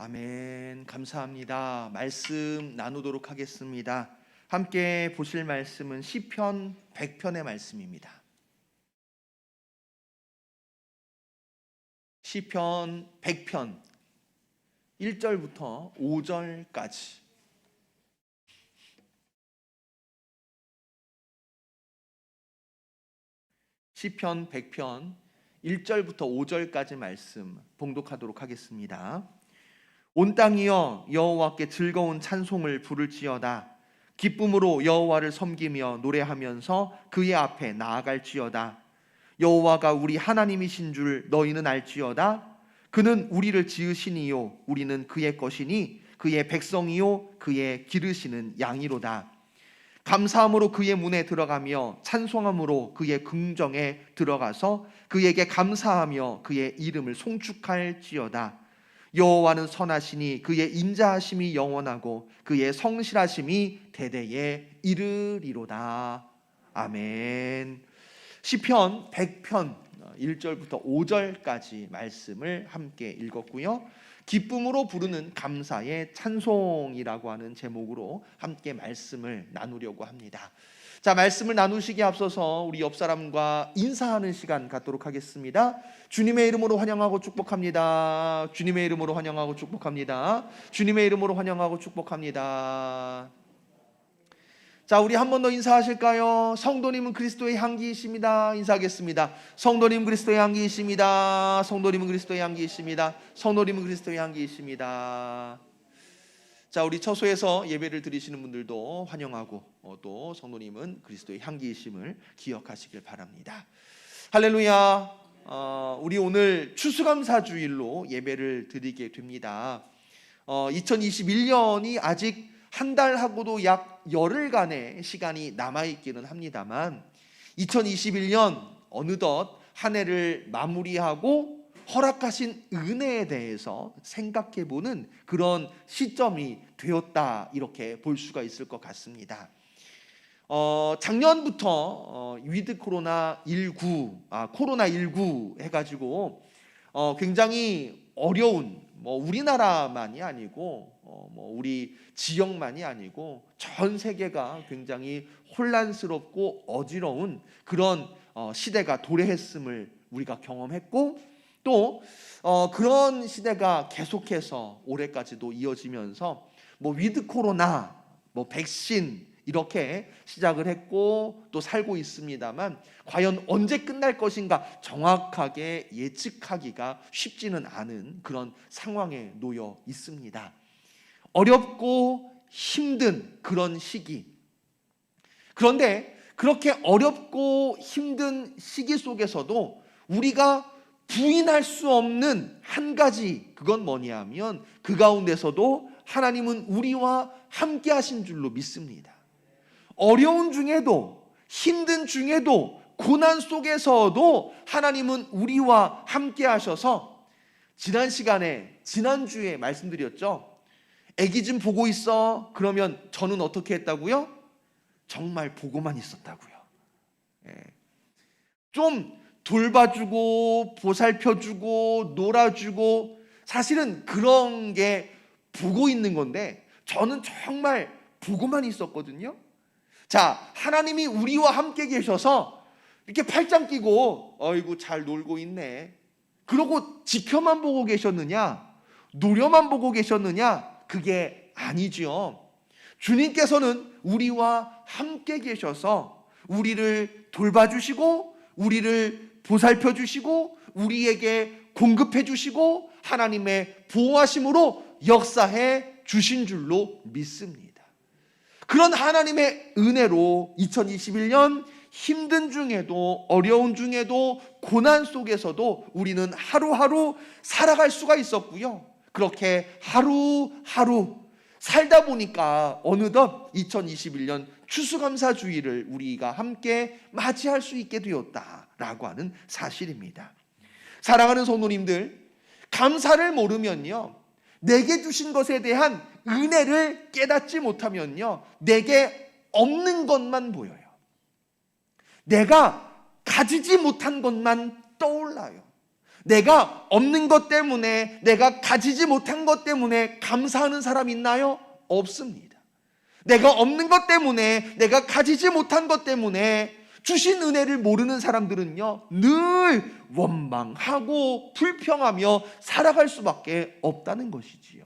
아멘. 감사합니다. 말씀 나누도록 하겠습니다. 함께 보실 말씀은 시편 100편의 말씀입니다. 시편 100편 1절부터 5절까지. 시편 100편 1절부터 5절까지 말씀 봉독하도록 하겠습니다. 온 땅이여 여호와께 즐거운 찬송을 부를지어다. 기쁨으로 여호와를 섬기며 노래하면서 그의 앞에 나아갈지어다. 여호와가 우리 하나님이신 줄 너희는 알지어다. 그는 우리를 지으시니요 우리는 그의 것이니 그의 백성이요 그의 기르시는 양이로다. 감사함으로 그의 문에 들어가며 찬송함으로 그의 궁정에 들어가서 그에게 감사하며 그의 이름을 송축할지어다. 여호와는 선하시니 그의 인자하심이 영원하고 그의 성실하심이 대대에 이르리로다. 아멘. 시편 100편 1절부터 5절까지 말씀을 함께 읽었고요. 기쁨으로 부르는 감사의 찬송이라고 하는 제목으로 함께 말씀을 나누려고 합니다. 자, 말씀을 나누시기에 앞서서 우리 옆 사람과 인사하는 시간 갖도록 하겠습니다. 주님의 이름으로 환영하고 축복합니다. 주님의 이름으로 환영하고 축복합니다. 주님의 이름으로 환영하고 축복합니다. 자, 우리 한 번 더 인사하실까요? 성도님은 그리스도의 향기이십니다. 인사하겠습니다. 성도님 그리스도의 향기이십니다. 성도님은 그리스도의 향기이십니다. 성도님은 그리스도의 향기이십니다. 자, 우리 처소에서 예배를 드리시는 분들도 환영하고 또 성도님은 그리스도의 향기이심을 기억하시길 바랍니다. 할렐루야. 우리 오늘 추수감사주일로 예배를 드리게 됩니다. 2021년이 아직 한 달하고도 약 열흘간의 시간이 남아있기는 합니다만 2021년 어느덧 한 해를 마무리하고 허락하신 은혜에 대해서 생각해보는 그런 시점이 되었다, 이렇게 볼 수가 있을 것 같습니다. 작년부터 위드 코로나19 해가지고 굉장히 어려운, 우리나라만이 아니고 우리 지역만이 아니고 전 세계가 굉장히 혼란스럽고 어지러운 그런 시대가 도래했음을 우리가 경험했고, 또 그런 시대가 계속해서 올해까지도 이어지면서 위드 코로나, 백신 이렇게 시작을 했고 또 살고 있습니다만 과연 언제 끝날 것인가 정확하게 예측하기가 쉽지는 않은 그런 상황에 놓여 있습니다. 어렵고 힘든 그런 시기. 그런데 그렇게 어렵고 힘든 시기 속에서도 우리가 부인할 수 없는 한 가지, 그건 뭐냐 하면 그 가운데서도 하나님은 우리와 함께 하신 줄로 믿습니다. 어려운 중에도, 힘든 중에도, 고난 속에서도 하나님은 우리와 함께 하셔서 지난주에 말씀드렸죠. 애기 좀 보고 있어. 그러면 저는 어떻게 했다고요? 정말 보고만 있었다고요. 좀 돌봐주고 보살펴주고 놀아주고, 사실은 그런 게 보고 있는 건데 저는 정말 보고만 있었거든요. 자, 하나님이 우리와 함께 계셔서 이렇게 팔짱 끼고 어이구 잘 놀고 있네, 그러고 지켜만 보고 계셨느냐, 노려만 보고 계셨느냐? 그게 아니죠. 주님께서는 우리와 함께 계셔서 우리를 돌봐주시고 우리를 보살펴 주시고 우리에게 공급해 주시고 하나님의 보호하심으로 역사해 주신 줄로 믿습니다. 그런 하나님의 은혜로 2021년 힘든 중에도 어려운 중에도 고난 속에서도 우리는 하루하루 살아갈 수가 있었고요. 그렇게 하루하루 살다 보니까 어느덧 2021년 추수감사주일을 우리가 함께 맞이할 수 있게 되었다라고 하는 사실입니다. 사랑하는 성도님들, 감사를 모르면요, 내게 주신 것에 대한 은혜를 깨닫지 못하면요, 내게 없는 것만 보여요. 내가 가지지 못한 것만 떠올라요. 내가 없는 것 때문에, 내가 가지지 못한 것 때문에 감사하는 사람 있나요? 없습니다. 내가 없는 것 때문에, 내가 가지지 못한 것 때문에 주신 은혜를 모르는 사람들은요, 늘 원망하고 불평하며 살아갈 수밖에 없다는 것이지요.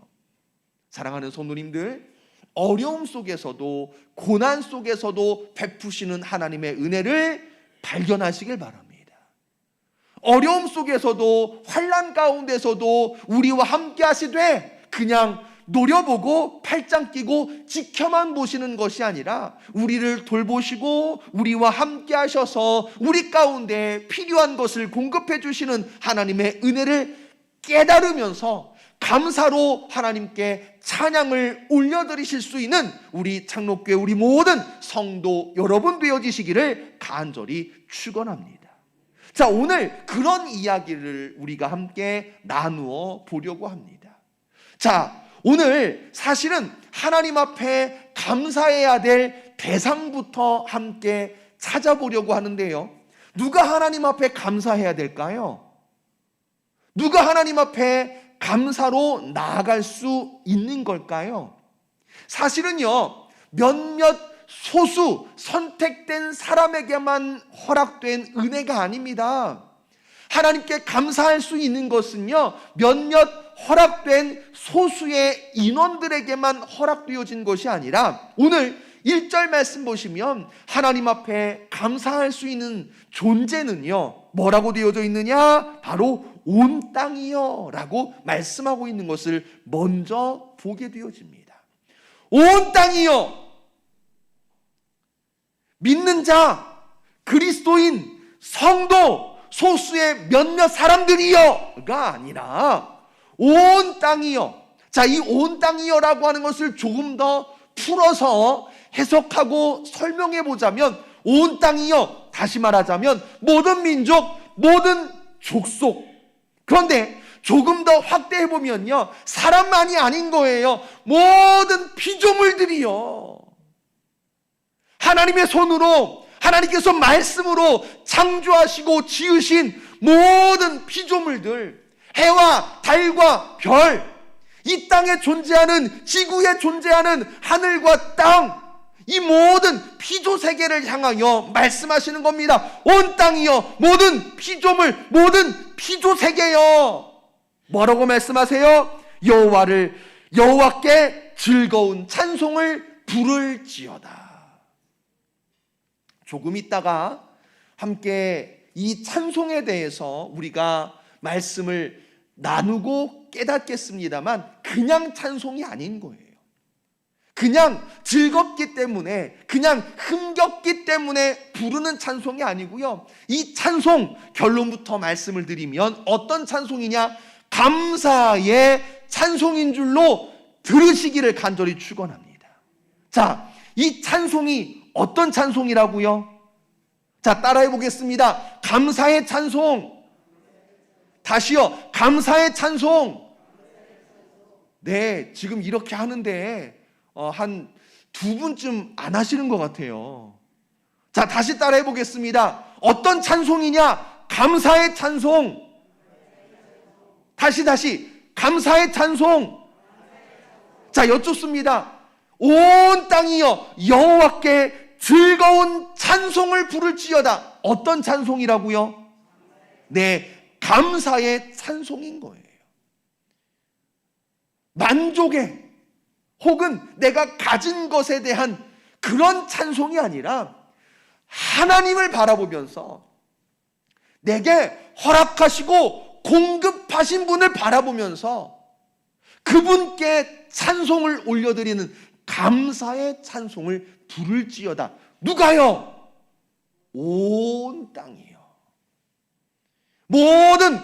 사랑하는 성도님들, 어려움 속에서도 고난 속에서도 베푸시는 하나님의 은혜를 발견하시길 바랍니다. 어려움 속에서도 환난 가운데서도 우리와 함께 하시되 그냥 노려보고 팔짱 끼고 지켜만 보시는 것이 아니라 우리를 돌보시고 우리와 함께 하셔서 우리 가운데 필요한 것을 공급해 주시는 하나님의 은혜를 깨달으면서 감사로 하나님께 찬양을 올려드리실 수 있는 우리 창록교회 우리 모든 성도 여러분 되어지시기를 간절히 축원합니다. 자, 오늘 그런 이야기를 우리가 함께 나누어 보려고 합니다. 자, 오늘 사실은 하나님 앞에 감사해야 될 대상부터 함께 찾아보려고 하는데요. 누가 하나님 앞에 감사해야 될까요? 누가 하나님 앞에 감사로 나아갈 수 있는 걸까요? 사실은요, 몇몇 소수 선택된 사람에게만 허락된 은혜가 아닙니다. 하나님께 감사할 수 있는 것은요, 몇몇 허락된 소수의 인원들에게만 허락되어진 것이 아니라 오늘 1절 말씀 보시면 하나님 앞에 감사할 수 있는 존재는요, 뭐라고 되어져 있느냐? 바로 온 땅이요 라고 말씀하고 있는 것을 먼저 보게 되어집니다. 온 땅이요, 믿는 자, 그리스도인, 성도, 소수의 몇몇 사람들이요가 아니라 온 땅이요. 자, 이 온 땅이요라고 하는 것을 조금 더 풀어서 해석하고 설명해 보자면, 온 땅이요, 다시 말하자면 모든 민족, 모든 족속. 그런데 조금 더 확대해 보면요, 사람만이 아닌 거예요. 모든 피조물들이요, 하나님의 손으로, 하나님께서 말씀으로 창조하시고 지으신 모든 피조물들, 해와 달과 별, 이 땅에 존재하는, 지구에 존재하는 하늘과 땅, 이 모든 피조 세계를 향하여 말씀하시는 겁니다. 온 땅이여, 모든 피조물, 모든 피조 세계여, 뭐라고 말씀하세요? 여호와께 즐거운 찬송을 부를지어다. 조금 있다가 함께 이 찬송에 대해서 우리가 말씀을 나누고 깨닫겠습니다만, 그냥 찬송이 아닌 거예요. 그냥 즐겁기 때문에, 그냥 흥겹기 때문에 부르는 찬송이 아니고요, 이 찬송 결론부터 말씀을 드리면 어떤 찬송이냐? 감사의 찬송인 줄로 들으시기를 간절히 축원합니다. 자, 이 찬송이 어떤 찬송이라고요? 자, 따라해 보겠습니다. 감사의 찬송. 다시요, 감사의 찬송. 네, 지금 이렇게 하는데 한 두 분쯤 안 하시는 것 같아요. 자, 다시 따라해 보겠습니다. 어떤 찬송이냐? 감사의 찬송. 다시 감사의 찬송. 자, 여쭙습니다. 온 땅이여 여호와께 즐거운 찬송을 부를지어다. 어떤 찬송이라고요? 네, 감사의 찬송인 거예요. 만족의, 혹은 내가 가진 것에 대한 그런 찬송이 아니라 하나님을 바라보면서 내게 허락하시고 공급하신 분을 바라보면서 그분께 찬송을 올려드리는 감사의 찬송을 부를지어다. 누가요? 온 땅이요. 모든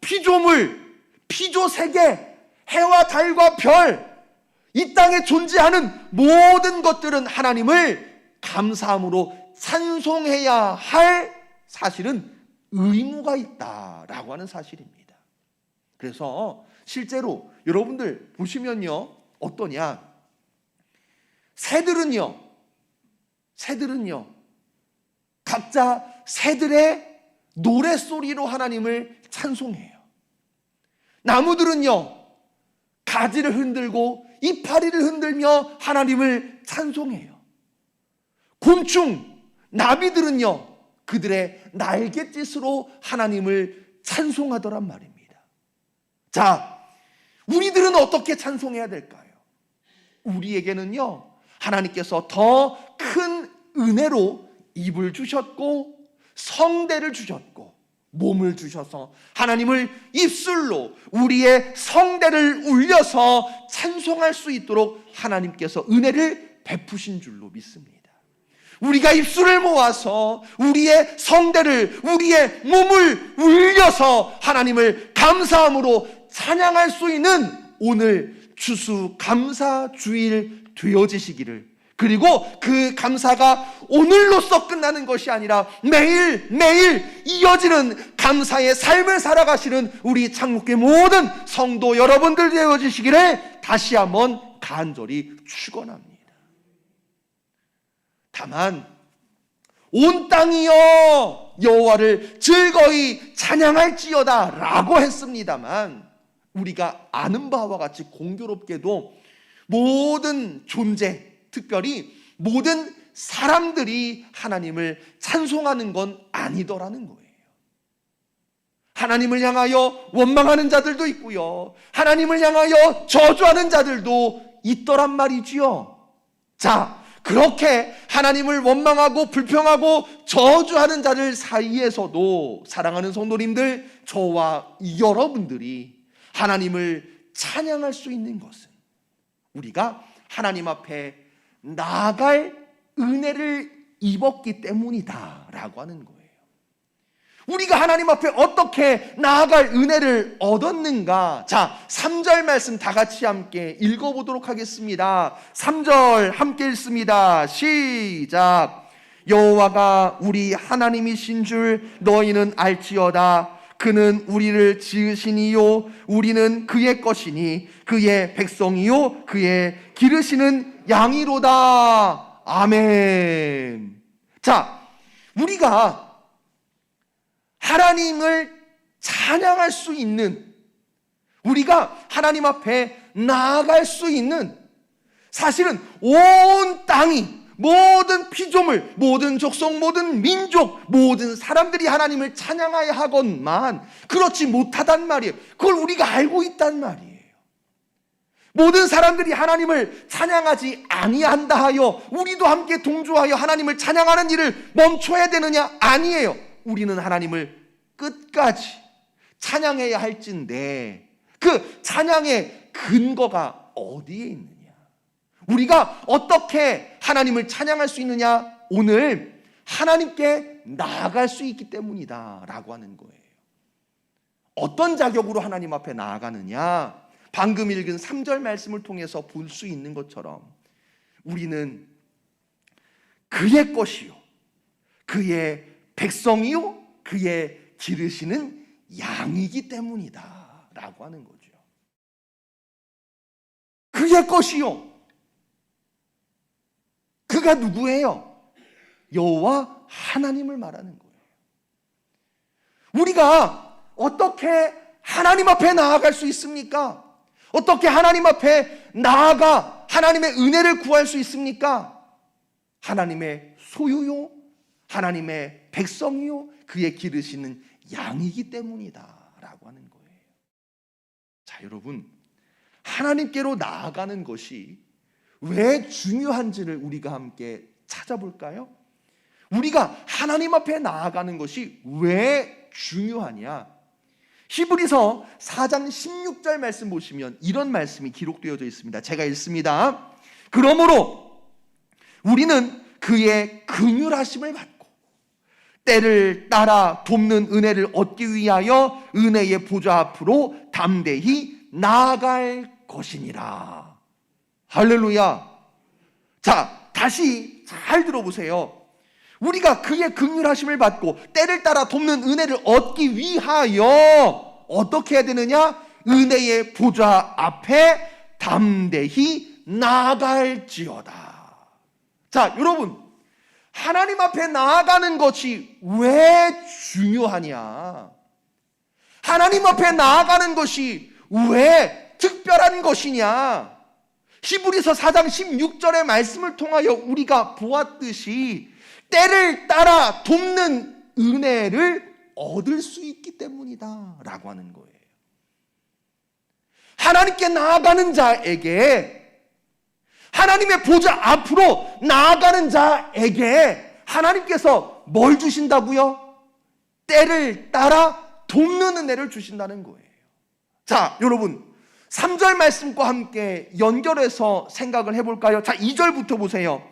피조물, 피조세계, 해와 달과 별, 이 땅에 존재하는 모든 것들은 하나님을 감사함으로 찬송해야 할, 사실은 의무가 있다라고 하는 사실입니다. 그래서 실제로 여러분들 보시면요, 어떠냐? 새들은요 각자 새들의 노랫소리로 하나님을 찬송해요. 나무들은요, 가지를 흔들고 이파리를 흔들며 하나님을 찬송해요. 곤충, 나비들은요, 그들의 날갯짓으로 하나님을 찬송하더란 말입니다. 자, 우리들은 어떻게 찬송해야 될까요? 우리에게는요, 하나님께서 더 큰 은혜로 입을 주셨고 성대를 주셨고 몸을 주셔서 하나님을 입술로 우리의 성대를 울려서 찬송할 수 있도록 하나님께서 은혜를 베푸신 줄로 믿습니다. 우리가 입술을 모아서 우리의 성대를, 우리의 몸을 울려서 하나님을 감사함으로 찬양할 수 있는 오늘 추수감사주일 되어지시기를, 그리고 그 감사가 오늘로써 끝나는 것이 아니라 매일매일 이어지는 감사의 삶을 살아가시는 우리 창국교회 모든 성도 여러분들 되어지시기를 다시 한번 간절히 축원합니다. 다만 온 땅이여 여호와를 즐거이 찬양할지어다 라고 했습니다만, 우리가 아는 바와 같이 공교롭게도 모든 존재, 특별히 모든 사람들이 하나님을 찬송하는 건 아니더라는 거예요. 하나님을 향하여 원망하는 자들도 있고요, 하나님을 향하여 저주하는 자들도 있더란 말이지요. 자, 그렇게 하나님을 원망하고 불평하고 저주하는 자들 사이에서도 사랑하는 성도님들, 저와 여러분들이 하나님을 찬양할 수 있는 것은 우리가 하나님 앞에 나아갈 은혜를 입었기 때문이다 라고 하는 거예요. 우리가 하나님 앞에 어떻게 나아갈 은혜를 얻었는가? 자, 3절 말씀 다 같이 함께 읽어보도록 하겠습니다. 3절 함께 읽습니다. 시작. 여호와가 우리 하나님이신 줄 너희는 알지어다. 그는 우리를 지으시니요 우리는 그의 것이니 그의 백성이요 그의 기르시는 양이로다. 아멘. 자, 우리가 하나님을 찬양할 수 있는, 우리가 하나님 앞에 나아갈 수 있는, 사실은 온 땅이, 모든 피조물, 모든 족속, 모든 민족, 모든 사람들이 하나님을 찬양해야 하건만 그렇지 못하단 말이에요. 그걸 우리가 알고 있단 말이에요. 모든 사람들이 하나님을 찬양하지 아니한다 하여 우리도 함께 동조하여 하나님을 찬양하는 일을 멈춰야 되느냐? 아니에요. 우리는 하나님을 끝까지 찬양해야 할진데 그 찬양의 근거가 어디에 있느냐? 우리가 어떻게 하나님을 찬양할 수 있느냐? 오늘 하나님께 나아갈 수 있기 때문이다 라고 하는 거예요. 어떤 자격으로 하나님 앞에 나아가느냐? 방금 읽은 3절 말씀을 통해서 볼 수 있는 것처럼 우리는 그의 것이요 그의 백성이요 그의 기르시는 양이기 때문이다 라고 하는 거죠. 그의 것이요, 그가 누구예요? 여호와 하나님을 말하는 거예요. 우리가 어떻게 하나님 앞에 나아갈 수 있습니까? 어떻게 하나님 앞에 나아가 하나님의 은혜를 구할 수 있습니까? 하나님의 소유요 하나님의 백성이요 그의 기르시는 양이기 때문이다 라고 하는 거예요. 자, 여러분, 하나님께로 나아가는 것이 왜 중요한지를 우리가 함께 찾아볼까요? 우리가 하나님 앞에 나아가는 것이 왜 중요하냐? 히브리서 4장 16절 말씀 보시면 이런 말씀이 기록되어져 있습니다. 제가 읽습니다. 그러므로 우리는 그의 긍휼하심을 받고 때를 따라 돕는 은혜를 얻기 위하여 은혜의 보좌 앞으로 담대히 나아갈 것이니라. 할렐루야. 자, 다시 잘 들어보세요. 우리가 그의 긍휼하심을 받고 때를 따라 돕는 은혜를 얻기 위하여 어떻게 해야 되느냐? 은혜의 보좌 앞에 담대히 나아갈지어다. 자, 여러분, 하나님 앞에 나아가는 것이 왜 중요하냐? 하나님 앞에 나아가는 것이 왜 특별한 것이냐? 히브리서 4장 16절의 말씀을 통하여 우리가 보았듯이 때를 따라 돕는 은혜를 얻을 수 있기 때문이다 라고 하는 거예요. 하나님께 나아가는 자에게, 하나님의 보좌 앞으로 나아가는 자에게 하나님께서 뭘 주신다고요? 때를 따라 돕는 은혜를 주신다는 거예요. 자, 여러분 3절 말씀과 함께 연결해서 생각을 해볼까요? 자, 2절부터 보세요.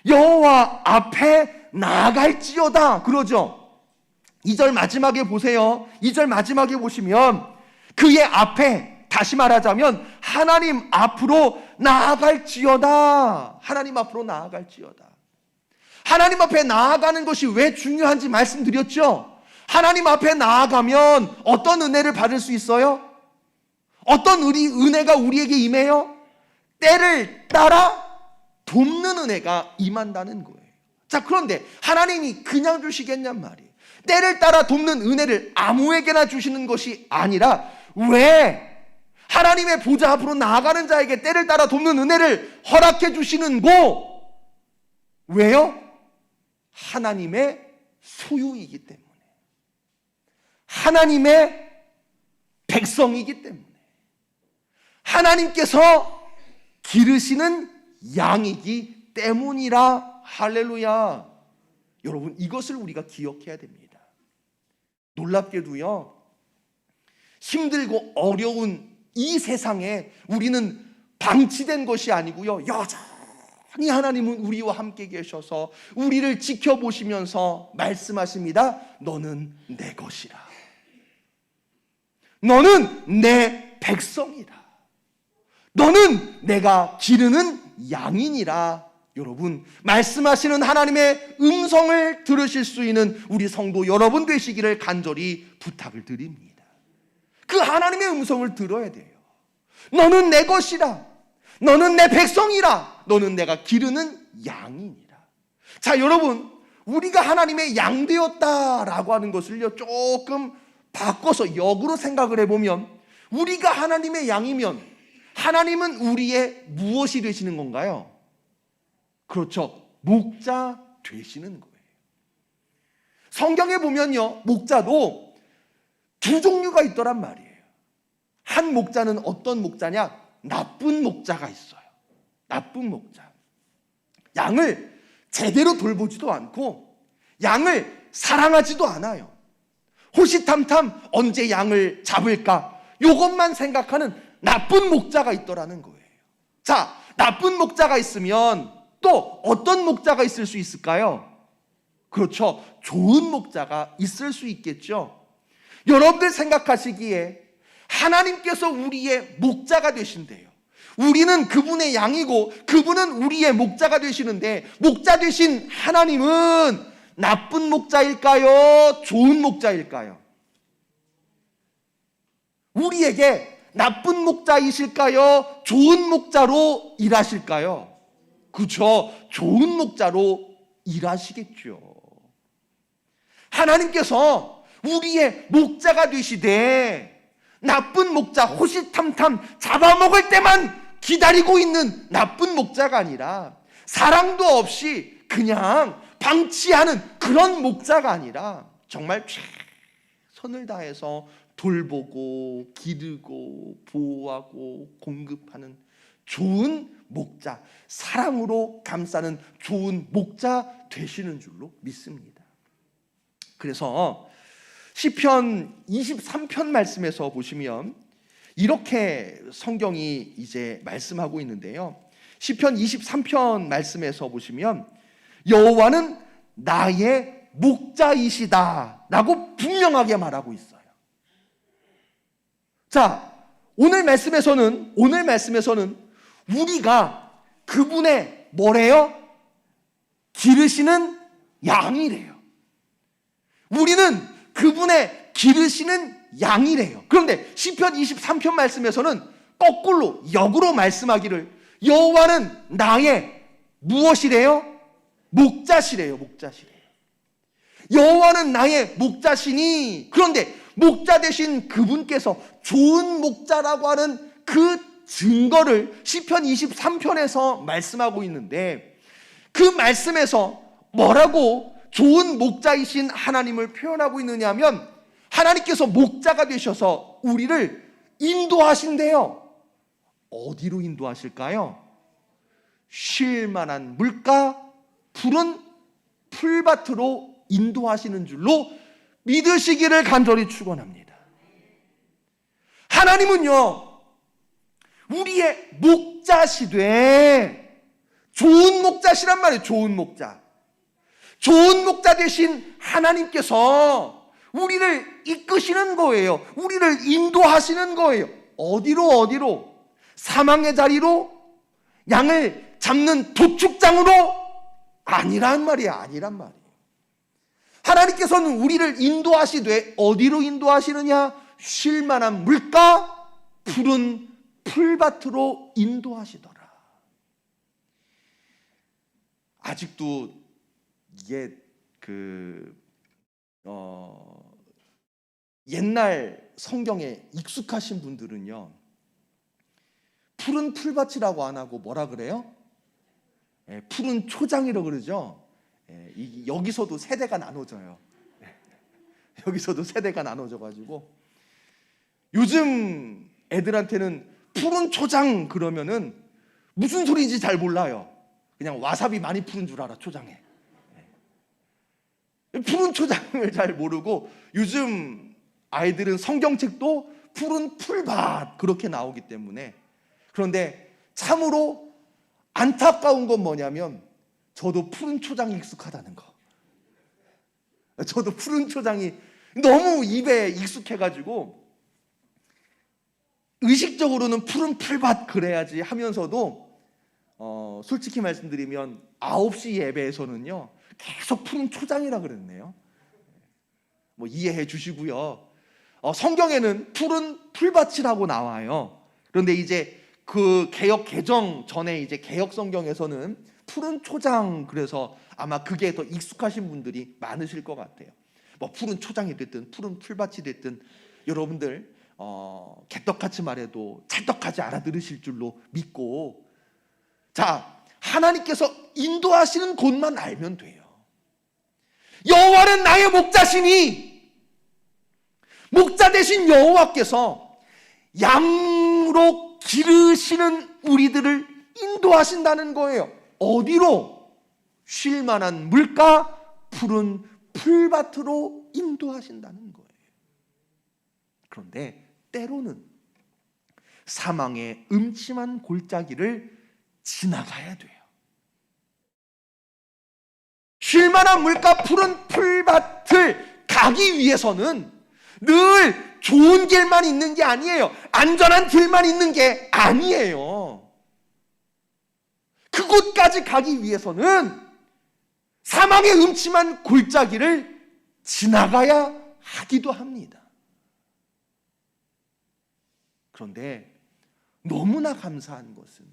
여호와 앞에 나아갈지어다 그러죠. 2절 마지막에 보세요. 2절 마지막에 보시면 그의 앞에, 다시 말하자면 하나님 앞으로 나아갈지어다. 하나님 앞으로 나아갈지어다. 하나님 앞에 나아가는 것이 왜 중요한지 말씀드렸죠. 하나님 앞에 나아가면 어떤 은혜를 받을 수 있어요? 어떤 은혜가 우리에게 임해요? 때를 따라 돕는 은혜가 임한다는 거예요. 자, 그런데 하나님이 그냥 주시겠냔 말이에요. 때를 따라 돕는 은혜를 아무에게나 주시는 것이 아니라 왜 하나님의 보좌 앞으로 나아가는 자에게 때를 따라 돕는 은혜를 허락해 주시는고? 왜요? 하나님의 소유이기 때문에, 하나님의 백성이기 때문에, 하나님께서 기르시는 양이기 때문이라. 할렐루야. 여러분, 이것을 우리가 기억해야 됩니다. 놀랍게도요, 힘들고 어려운 이 세상에 우리는 방치된 것이 아니고요, 여전히 하나님은 우리와 함께 계셔서 우리를 지켜보시면서 말씀하십니다. 너는 내 것이라. 너는 내 백성이라. 너는 내가 기르는 양이니라. 여러분, 말씀하시는 하나님의 음성을 들으실 수 있는 우리 성도 여러분 되시기를 간절히 부탁을 드립니다. 그 하나님의 음성을 들어야 돼요. 너는 내 것이라. 너는 내 백성이라. 너는 내가 기르는 양이니라. 자, 여러분, 우리가 하나님의 양 되었다라고 하는 것을요, 조금 바꿔서 역으로 생각을 해보면, 우리가 하나님의 양이면 하나님은 우리의 무엇이 되시는 건가요? 그렇죠. 목자 되시는 거예요. 성경에 보면요, 목자도 두 종류가 있더란 말이에요. 한 목자는 어떤 목자냐? 나쁜 목자가 있어요. 나쁜 목자. 양을 제대로 돌보지도 않고 양을 사랑하지도 않아요. 호시탐탐 언제 양을 잡을까? 이것만 생각하는 나쁜 목자가 있더라는 거예요. 자, 나쁜 목자가 있으면 또 어떤 목자가 있을 수 있을까요? 그렇죠. 좋은 목자가 있을 수 있겠죠. 여러분들 생각하시기에 하나님께서 우리의 목자가 되신대요. 우리는 그분의 양이고 그분은 우리의 목자가 되시는데, 목자 되신 하나님은 나쁜 목자일까요? 좋은 목자일까요? 우리에게 나쁜 목자이실까요? 좋은 목자로 일하실까요? 그렇죠. 좋은 목자로 일하시겠죠. 하나님께서 우리의 목자가 되시되 나쁜 목자, 호시탐탐 잡아먹을 때만 기다리고 있는 나쁜 목자가 아니라, 사랑도 없이 그냥 방치하는 그런 목자가 아니라 정말 최선을 다해서 돌보고 기르고 보호하고 공급하는 좋은 목자, 사랑으로 감싸는 좋은 목자 되시는 줄로 믿습니다. 그래서 시편 23편 말씀에서 보시면 이렇게 성경이 이제 말씀하고 있는데요. 시편 23편 말씀에서 보시면 여호와는 나의 목자이시다 라고 분명하게 말하고 있어요. 자, 오늘 말씀에서는 우리가 그분의 뭐래요? 기르시는 양이래요. 우리는 그분의 기르시는 양이래요. 그런데 시편 23편 말씀에서는 거꾸로 역으로 말씀하기를 여호와는 나의 무엇이래요? 목자시래요. 목자시래요. 여호와는 나의 목자시니, 그런데 목자 되신 그분께서 좋은 목자라고 하는 그 증거를 시편 23편에서 말씀하고 있는데, 그 말씀에서 뭐라고 좋은 목자이신 하나님을 표현하고 있느냐 하면, 하나님께서 목자가 되셔서 우리를 인도하신대요. 어디로 인도하실까요? 쉴 만한 물가 푸른 풀밭으로 인도하시는 줄로 믿으시기를 간절히 축원합니다. 하나님은요, 우리의 목자시되, 좋은 목자시란 말이에요. 좋은 목자. 좋은 목자 되신 하나님께서 우리를 이끄시는 거예요. 우리를 인도하시는 거예요. 어디로? 사망의 자리로? 양을 잡는 도축장으로? 아니란 말이야. 하나님께서는 우리를 인도하시되 어디로 인도하시느냐? 쉴 만한 물가 푸른 풀밭으로 인도하시더라. 아직도 이게 옛날 성경에 익숙하신 분들은요, 푸른 풀밭이라고 안 하고 뭐라 그래요? 푸른 초장이라고 그러죠. 여기서도 세대가 나눠져요. 여기서도 세대가 나눠져가지고 요즘 애들한테는 푸른 초장 그러면은 무슨 소리인지 잘 몰라요. 그냥 와사비 많이 푸른 줄 알아, 초장에. 푸른 초장을 잘 모르고, 요즘 아이들은 성경책도 푸른 풀밭 그렇게 나오기 때문에. 그런데 참으로 안타까운 건 뭐냐면, 저도 푸른 초장이 익숙하다는 거. 저도 푸른 초장이 너무 입에 익숙해가지고 의식적으로는 푸른 풀밭 그래야지 하면서도 솔직히 말씀드리면 9시 예배에서는요 계속 푸른 초장이라 그랬네요. 뭐 이해해 주시고요. 성경에는 푸른 풀밭이라고 나와요. 그런데 이제 그 개역 개정 전에 이제 개역 성경에서는 푸른 초장, 그래서 아마 그게 더 익숙하신 분들이 많으실 것 같아요. 뭐 푸른 초장이 됐든 푸른 풀밭이 됐든 여러분들 개떡같이 말해도 찰떡같이 알아들으실 줄로 믿고, 자, 하나님께서 인도하시는 곳만 알면 돼요. 여호와는 나의 목자시니, 목자 되신 여호와께서 양으로 기르시는 우리들을 인도하신다는 거예요. 어디로? 쉴 만한 물가 푸른 풀밭으로 인도하신다는 거예요. 그런데 때로는 사망의 음침한 골짜기를 지나가야 돼요. 쉴 만한 물가 푸른 풀밭을 가기 위해서는 늘 좋은 길만 있는 게 아니에요. 안전한 길만 있는 게 아니에요. 그곳까지 가기 위해서는 사망의 음침한 골짜기를 지나가야 하기도 합니다. 그런데 너무나 감사한 것은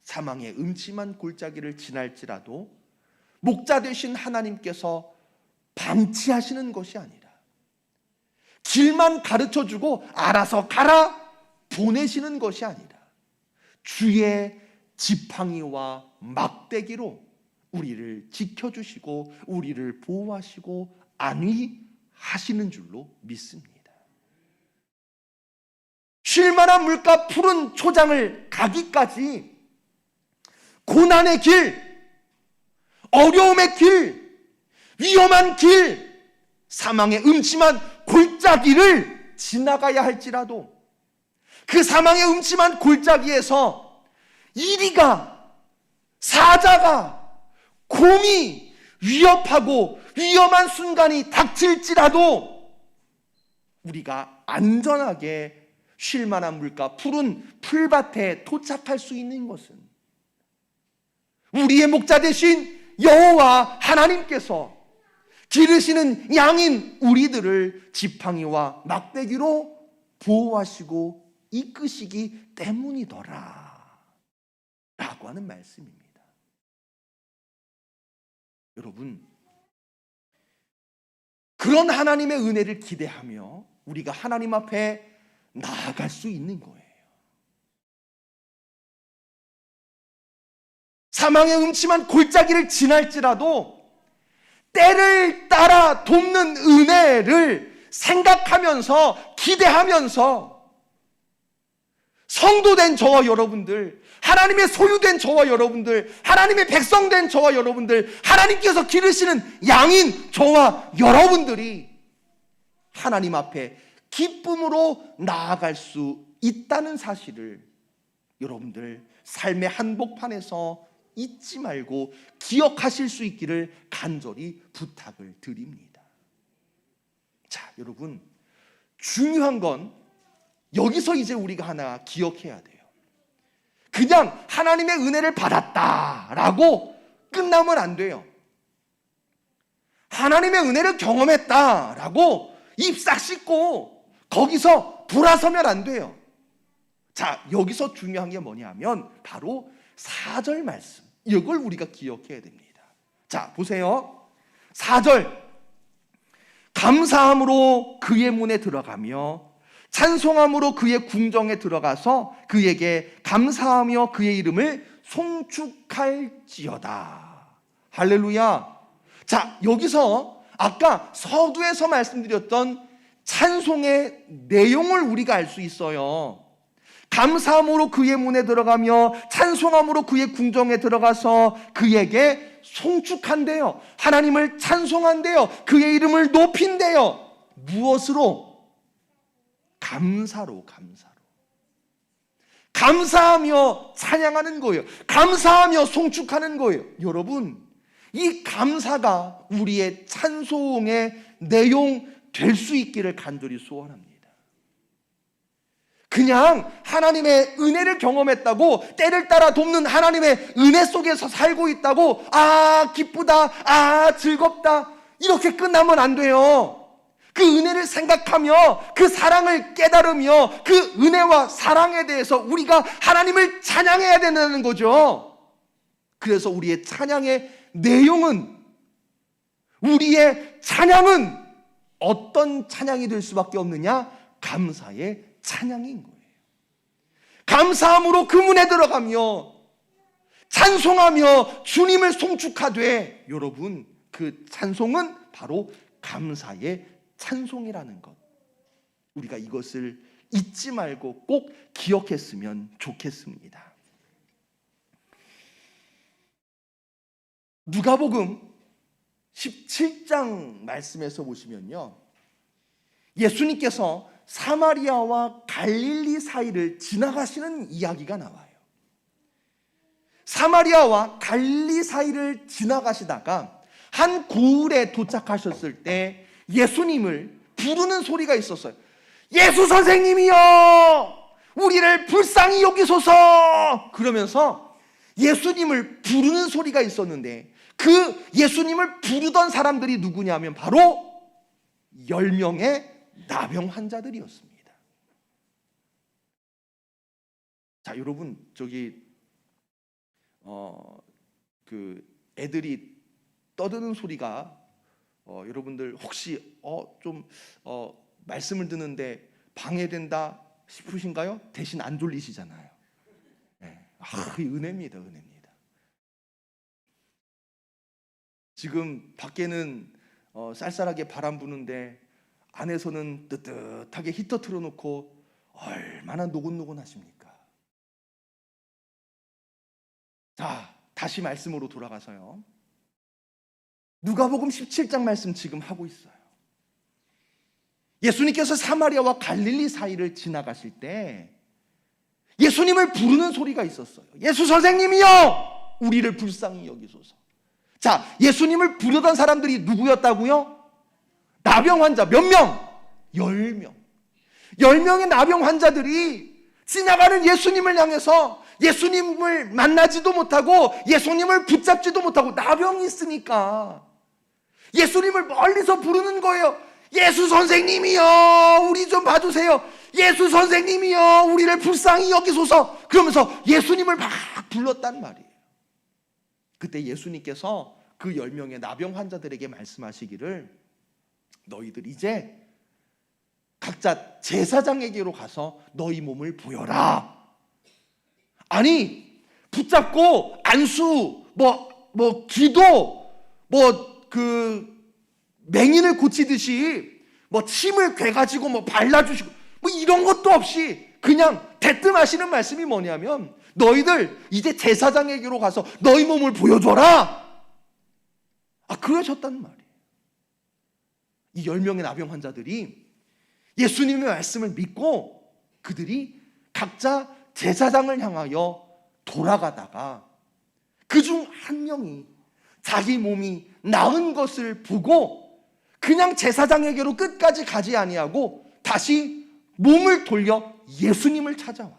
사망의 음침한 골짜기를 지날지라도 목자 되신 하나님께서 방치하시는 것이 아니라 길만 가르쳐주고 알아서 가라 보내시는 것이 아니라 주의 지팡이와 막대기로 우리를 지켜주시고 우리를 보호하시고 안위하시는 줄로 믿습니다. 쉴 만한 물가 푸른 초장을 가기까지 고난의 길, 어려움의 길, 위험한 길, 사망의 음침한 골짜기를 지나가야 할지라도 그 사망의 음침한 골짜기에서 이리가, 사자가, 곰이 위협하고 위험한 순간이 닥칠지라도 우리가 안전하게 쉴 만한 물가 푸른 풀밭에 도착할 수 있는 것은 우리의 목자 되신 여호와 하나님께서 기르시는 양인 우리들을 지팡이와 막대기로 보호하시고 이끄시기 때문이더라 라고 하는 말씀입니다. 여러분, 그런 하나님의 은혜를 기대하며 우리가 하나님 앞에 나아갈 수 있는 거예요. 사망의 음침한 골짜기를 지날지라도 때를 따라 돕는 은혜를 생각하면서 기대하면서 성도된 저와 여러분들, 하나님의 소유된 저와 여러분들, 하나님의 백성된 저와 여러분들, 하나님께서 기르시는 양인 저와 여러분들이 하나님 앞에 기쁨으로 나아갈 수 있다는 사실을 여러분들 삶의 한복판에서 잊지 말고 기억하실 수 있기를 간절히 부탁을 드립니다. 자, 여러분, 중요한 건 여기서 이제 우리가 하나 기억해야 돼요. 그냥 하나님의 은혜를 받았다라고 끝나면 안 돼요. 하나님의 은혜를 경험했다라고 입 싹 씻고 거기서 돌아서면 안 돼요. 자, 여기서 중요한 게 뭐냐면 바로 4절 말씀, 이걸 우리가 기억해야 됩니다. 자, 보세요. 4절, 감사함으로 그의 문에 들어가며 찬송함으로 그의 궁정에 들어가서 그에게 감사하며 그의 이름을 송축할지어다. 할렐루야. 자, 여기서 아까 서두에서 말씀드렸던 찬송의 내용을 우리가 알 수 있어요. 감사함으로 그의 문에 들어가며 찬송함으로 그의 궁정에 들어가서 그에게 송축한대요. 하나님을 찬송한대요. 그의 이름을 높인대요. 무엇으로? 감사로. 감사하며 찬양하는 거예요. 감사하며 송축하는 거예요. 여러분, 이 감사가 우리의 찬송의 내용 될 수 있기를 간절히 소원합니다. 그냥 하나님의 은혜를 경험했다고, 때를 따라 돕는 하나님의 은혜 속에서 살고 있다고, 아 기쁘다, 아 즐겁다, 이렇게 끝나면 안 돼요. 그 은혜를 생각하며 그 사랑을 깨달으며 그 은혜와 사랑에 대해서 우리가 하나님을 찬양해야 된다는 거죠. 그래서 우리의 찬양의 내용은, 우리의 찬양은 어떤 찬양이 될 수밖에 없느냐? 감사의 찬양인 거예요. 감사함으로 그 문에 들어가며 찬송하며 주님을 송축하되, 여러분, 그 찬송은 바로 감사의 찬송이라는 것, 우리가 이것을 잊지 말고 꼭 기억했으면 좋겠습니다. 누가복음 17장 말씀에서 보시면요, 예수님께서 사마리아와 갈릴리 사이를 지나가시는 이야기가 나와요. 사마리아와 갈릴리 사이를 지나가시다가 한 고을에 도착하셨을 때 예수님을 부르는 소리가 있었어요. 예수 선생님이여, 우리를 불쌍히 여기소서. 그러면서 예수님을 부르는 소리가 있었는데, 그 예수님을 부르던 사람들이 누구냐면 바로 10명의 나병 환자들이었습니다. 자, 여러분, 저기 그 애들이 떠드는 소리가 여러분들 혹시 좀 말씀을 듣는데 방해된다 싶으신가요? 대신 안 졸리시잖아요. 네. 이 은혜입니다, 은혜입니다. 지금 밖에는 쌀쌀하게 바람 부는데 안에서는 뜨뜻하게 히터 틀어놓고 얼마나 노곤노곤하십니까? 자, 다시 말씀으로 돌아가서요, 누가복음 17장 말씀 지금 하고 있어요. 예수님께서 사마리아와 갈릴리 사이를 지나가실 때 예수님을 부르는 소리가 있었어요. 예수 선생님이여, 우리를 불쌍히 여기소서. 자, 예수님을 부르던 사람들이 누구였다고요? 나병 환자 몇 명? 10명. 10명의 나병 환자들이 지나가는 예수님을 향해서 예수님을 만나지도 못하고 예수님을 붙잡지도 못하고 나병이 있으니까 예수님을 멀리서 부르는 거예요. 예수 선생님이여, 우리 좀 봐주세요. 예수 선생님이여, 우리를 불쌍히 여기소서. 그러면서 예수님을 막 불렀단 말이에요. 그때 예수님께서 그 10명의 나병 환자들에게 말씀하시기를, 너희들 이제 각자 제사장에게로 가서 너희 몸을 보여라. 아니, 붙잡고 안수, 기도, 맹인을 고치듯이 침을 괴가지고 발라주시고 이런 것도 없이 그냥 대뜸 하시는 말씀이 뭐냐면, 너희들 이제 제사장에게로 가서 너희 몸을 보여줘라. 그러셨단 말이에요. 이 10명의 나병 환자들이 예수님의 말씀을 믿고 그들이 각자 제사장을 향하여 돌아가다가 그중 한 명이 자기 몸이 나은 것을 보고 그냥 제사장에게로 끝까지 가지 아니하고 다시 몸을 돌려 예수님을 찾아와요.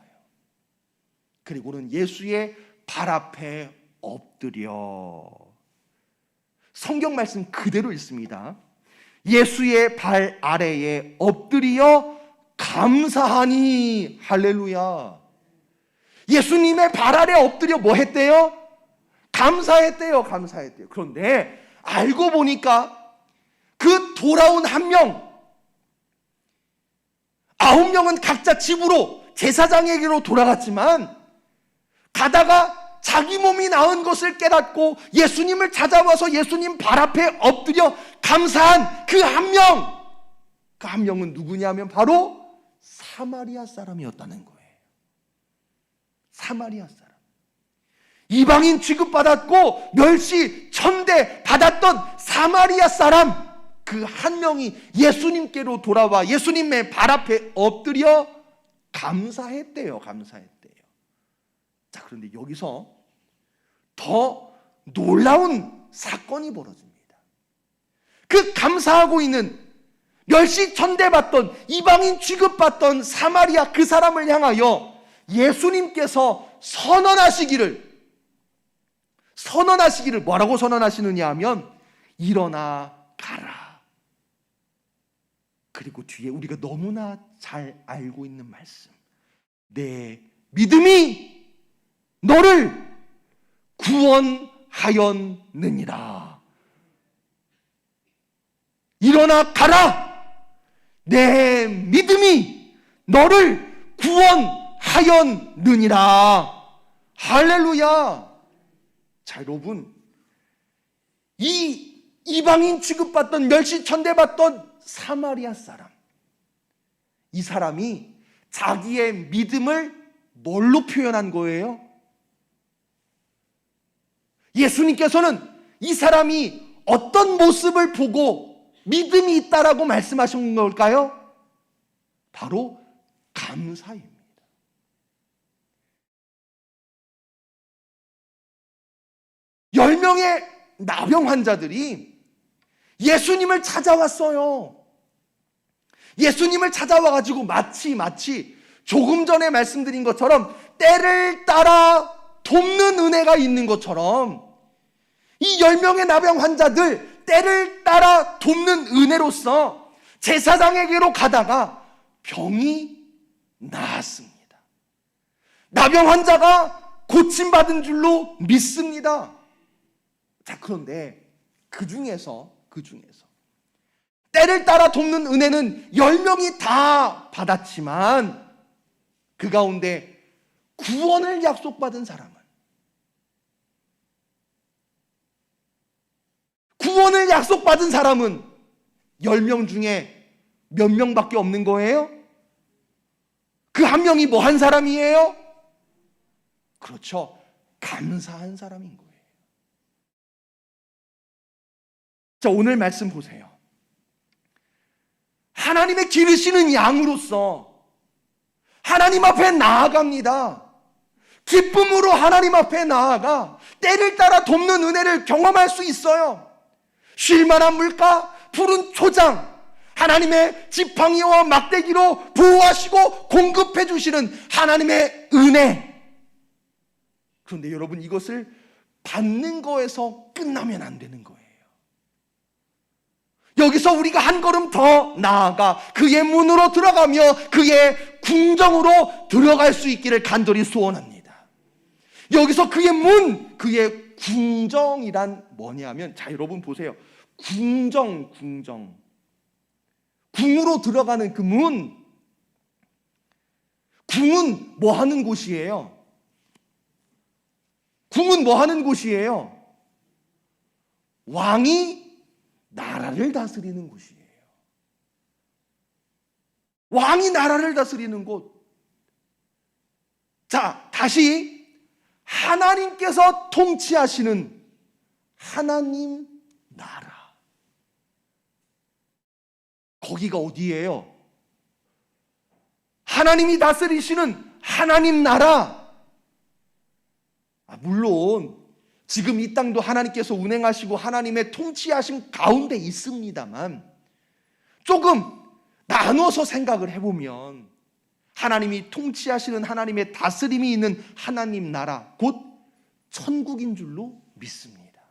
그리고는 예수의 발 앞에 엎드려, 성경 말씀 그대로 읽습니다. 예수의 발 아래에 엎드려 감사하니. 할렐루야. 예수님의 발 아래 엎드려 뭐 했대요? 감사했대요. 그런데 알고 보니까 그 돌아온 한 명, 9명은 각자 집으로 제사장에게로 돌아갔지만, 가다가 자기 몸이 나은 것을 깨닫고 예수님을 찾아와서 예수님 발 앞에 엎드려 감사한 그 한 명은 누구냐면 바로 사마리아 사람이었다는 거예요. 사마리아 사람. 이방인 취급받았고 멸시, 천대 받았던 사마리아 사람, 그 한 명이 예수님께로 돌아와 예수님의 발 앞에 엎드려 감사했대요. 자, 그런데 여기서 더 놀라운 사건이 벌어집니다. 그 감사하고 있는 멸시 천대받던 이방인 취급받던 사마리아 그 사람을 향하여 예수님께서 선언하시기를 뭐라고 선언하시느냐 하면, 일어나 가라. 그리고 뒤에 우리가 너무나 잘 알고 있는 말씀, 내 믿음이 너를 구원하였느니라. 일어나 가라. 내 믿음이 너를 구원하였느니라. 할렐루야. 자, 여러분, 이 이방인 취급받던 멸시천대받던 사마리아 사람, 이 사람이 자기의 믿음을 뭘로 표현한 거예요? 예수님께서는 이 사람이 어떤 모습을 보고 믿음이 있다라고 말씀하신 걸까요? 바로 감사입니다. 열 명의 나병 환자들이 예수님을 찾아왔어요. 예수님을 찾아와가지고 마치 조금 전에 말씀드린 것처럼 때를 따라 돕는 은혜가 있는 것처럼, 이 10명의 나병 환자들 때를 따라 돕는 은혜로서 제사장에게로 가다가 병이 나았습니다. 나병 환자가 고침받은 줄로 믿습니다. 자, 그런데 그 중에서 때를 따라 돕는 은혜는 10명이 다 받았지만, 그 가운데 구원을 약속받은 사람은, 10명 중에 몇 명밖에 없는 거예요? 그 한 명이 뭐 한 사람이에요? 그렇죠. 감사한 사람인 거예요. 자, 오늘 말씀 보세요. 하나님의 기르시는 양으로서 하나님 앞에 나아갑니다. 기쁨으로 하나님 앞에 나아가 때를 따라 돕는 은혜를 경험할 수 있어요. 쉴만한 물가, 푸른 초장, 하나님의 지팡이와 막대기로 보호하시고 공급해 주시는 하나님의 은혜. 그런데 여러분, 이것을 받는 거에서 끝나면 안 되는 거예요. 여기서 우리가 한 걸음 더 나아가 그의 문으로 들어가며 그의 궁정으로 들어갈 수 있기를 간절히 소원합니다. 여기서 그의 문, 그의 궁정이란 뭐냐면, 자, 여러분 보세요. 궁정. 궁으로 들어가는 그 문, 궁은 뭐 하는 곳이에요? 궁은 뭐 하는 곳이에요? 왕이 나라를 다스리는 곳이에요. 왕이 나라를 다스리는 곳. 자, 다시 하나님께서 통치하시는 하나님 나라. 거기가 어디예요? 하나님이 다스리시는 하나님 나라. 물론 지금 이 땅도 하나님께서 운행하시고 하나님의 통치하심 가운데 있습니다만, 조금 나눠서 생각을 해보면 하나님이 통치하시는 하나님의 다스림이 있는 하나님 나라, 곧 천국인 줄로 믿습니다.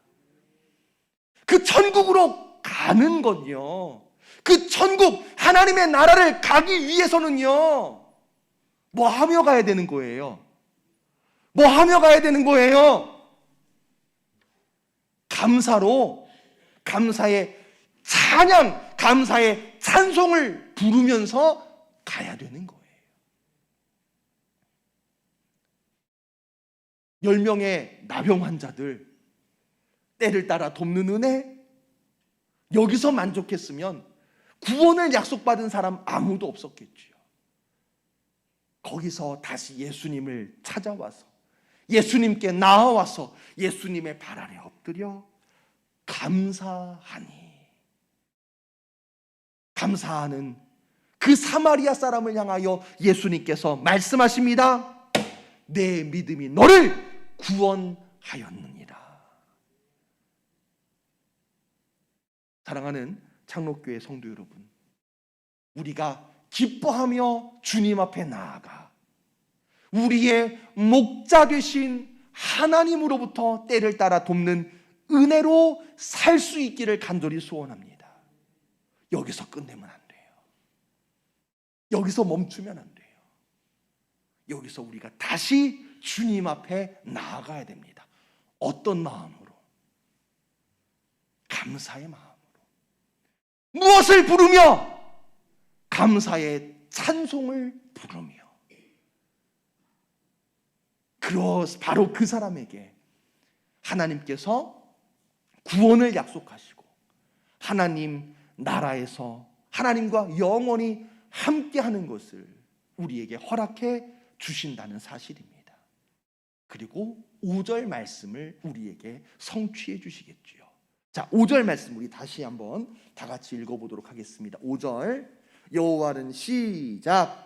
그 천국으로 가는 건요, 그 천국 하나님의 나라를 가기 위해서는요, 뭐 하며 가야 되는 거예요? 뭐 하며 가야 되는 거예요? 감사로, 감사의 찬양, 감사의 찬송을 부르면서 가야 되는 거예요. 10명의 나병 환자들 때를 따라 돕는 은혜, 여기서 만족했으면 구원을 약속받은 사람 아무도 없었겠지요. 거기서 다시 예수님을 찾아와서 예수님께 나아와서 예수님의 발 아래 엎드려 감사하니, 감사하는 그 사마리아 사람을 향하여 예수님께서 말씀하십니다. 내 믿음이 너를 구원하였느니라. 사랑하는 장로교회 성도 여러분, 우리가 기뻐하며 주님 앞에 나아가 우리의 목자 되신 하나님으로부터 때를 따라 돕는 은혜로 살 수 있기를 간절히 소원합니다. 여기서 끝내면 안 돼요. 여기서 멈추면 안 돼요. 여기서 우리가 다시 주님 앞에 나아가야 됩니다. 어떤 마음으로? 감사의 마음으로. 무엇을 부르며? 감사의 찬송을 부르며. 바로 그 사람에게 하나님께서 구원을 약속하시고 하나님 나라에서 하나님과 영원히 함께하는 것을 우리에게 허락해 주신다는 사실입니다. 그리고 5절 말씀을 우리에게 성취해 주시겠지요. 자, 5절 말씀 우리 다시 한번 다 같이 읽어보도록 하겠습니다. 5절, 여호와는 시작.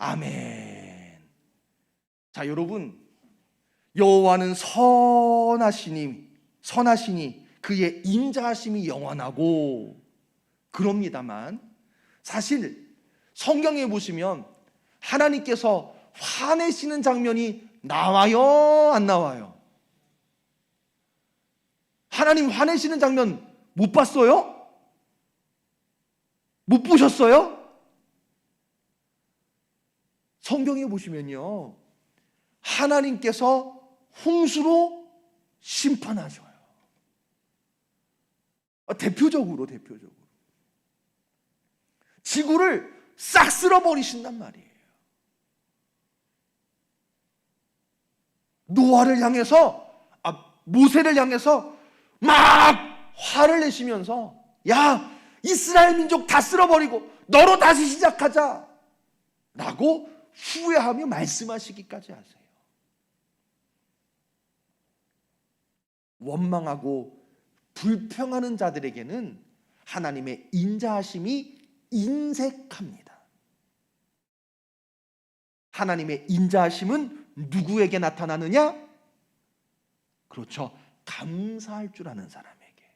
아멘. 자, 여러분, 여호와는 선하시니 그의 인자하심이 영원하고, 그럽니다만 사실 성경에 보시면 하나님께서 화내시는 장면이 나와요, 안 나와요? 하나님 화내시는 장면 못 봤어요? 못 보셨어요? 성경에 보시면요, 하나님께서 홍수로 심판하셔요. 대표적으로 지구를 싹 쓸어버리신단 말이에요. 노아를 향해서, 모세를 향해서 막 화를 내시면서, 야, 이스라엘 민족 다 쓸어버리고 너로 다시 시작하자 라고 후회하며 말씀하시기까지 하세요. 원망하고 불평하는 자들에게는 하나님의 인자하심이 인색합니다. 하나님의 인자하심은 누구에게 나타나느냐? 그렇죠. 감사할 줄 아는 사람에게.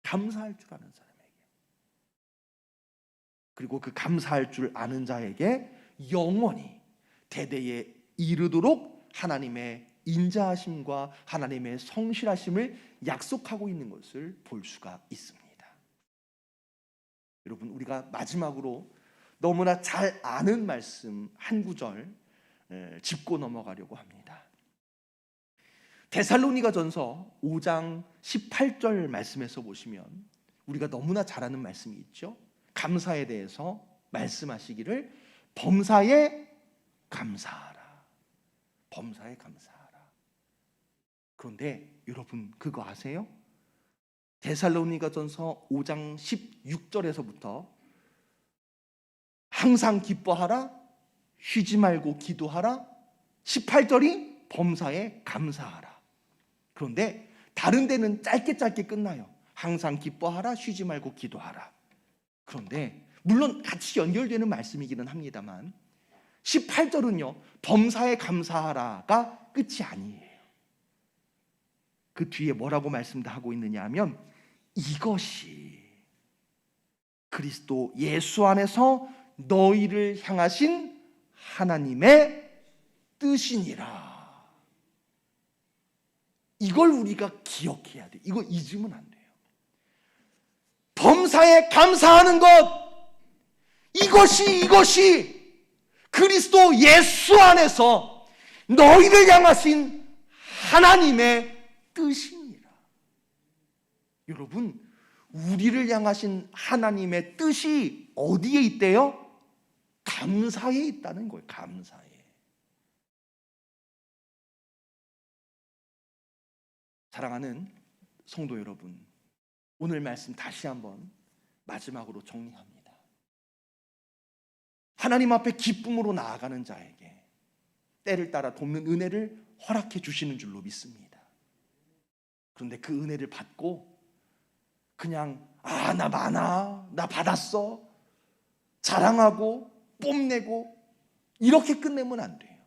감사할 줄 아는 사람에게. 그리고 그 감사할 줄 아는 자에게 영원히 대대에 이르도록 하나님의 인자하심과 하나님의 성실하심을 약속하고 있는 것을 볼 수가 있습니다. 여러분, 우리가 마지막으로 너무나 잘 아는 말씀 한 구절 짚고 넘어가려고 합니다. 데살로니가전서 5장 18절 말씀에서 보시면 우리가 너무나 잘 아는 말씀이 있죠. 감사에 대해서 말씀하시기를 범사에 감사하라. 범사에 감사하라. 그런데 여러분 그거 아세요? 데살로니가전서 5장 16절에서부터 항상 기뻐하라, 쉬지 말고 기도하라, 18절이 범사에 감사하라. 그런데 다른 데는 짧게 끝나요. 항상 기뻐하라, 쉬지 말고 기도하라. 그런데 물론 같이 연결되는 말씀이기는 합니다만 18절은요 범사에 감사하라가 끝이 아니에요. 그 뒤에 뭐라고 말씀도 하고 있느냐 하면 이것이 그리스도 예수 안에서 너희를 향하신 하나님의 뜻이니라. 이걸 우리가 기억해야 돼. 이거 잊으면 안 돼요. 범사에 감사하는 것, 이것이 그리스도 예수 안에서 너희를 향하신 하나님의 뜻이니라. 여러분, 우리를 향하신 하나님의 뜻이 어디에 있대요? 감사에 있다는 거예요. 감사에. 사랑하는 성도 여러분, 오늘 말씀 다시 한번 마지막으로 정리합니다. 하나님 앞에 기쁨으로 나아가는 자에게 때를 따라 돕는 은혜를 허락해 주시는 줄로 믿습니다. 그런데 그 은혜를 받고 그냥 나 많아, 나 받았어, 자랑하고 뽐내고 이렇게 끝내면 안 돼요.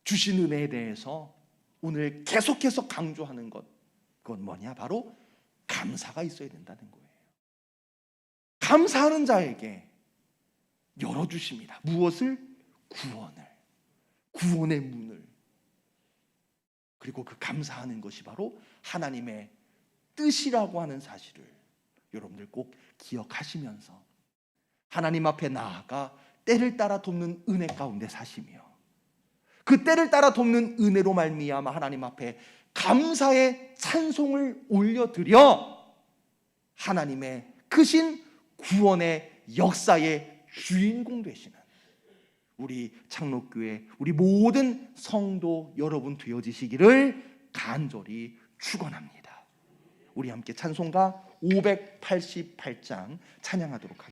주신 은혜에 대해서 오늘 계속해서 강조하는 것, 그건 뭐냐? 바로 감사가 있어야 된다는 거예요. 감사하는 자에게 열어주십니다. 무엇을? 구원의 문을. 그리고 그 감사하는 것이 바로 하나님의 뜻이라고 하는 사실을 여러분들 꼭 기억하시면서 하나님 앞에 나아가 때를 따라 돕는 은혜 가운데 사시며 그 때를 따라 돕는 은혜로 말미암아 하나님 앞에 감사의 찬송을 올려드려 하나님의 크신 구원의 역사의 주인공 되시는 우리 창록교회, 우리 모든 성도 여러분 되어지시기를 간절히 축원합니다. 우리 함께 찬송가 588장 찬양하도록 하겠습니다.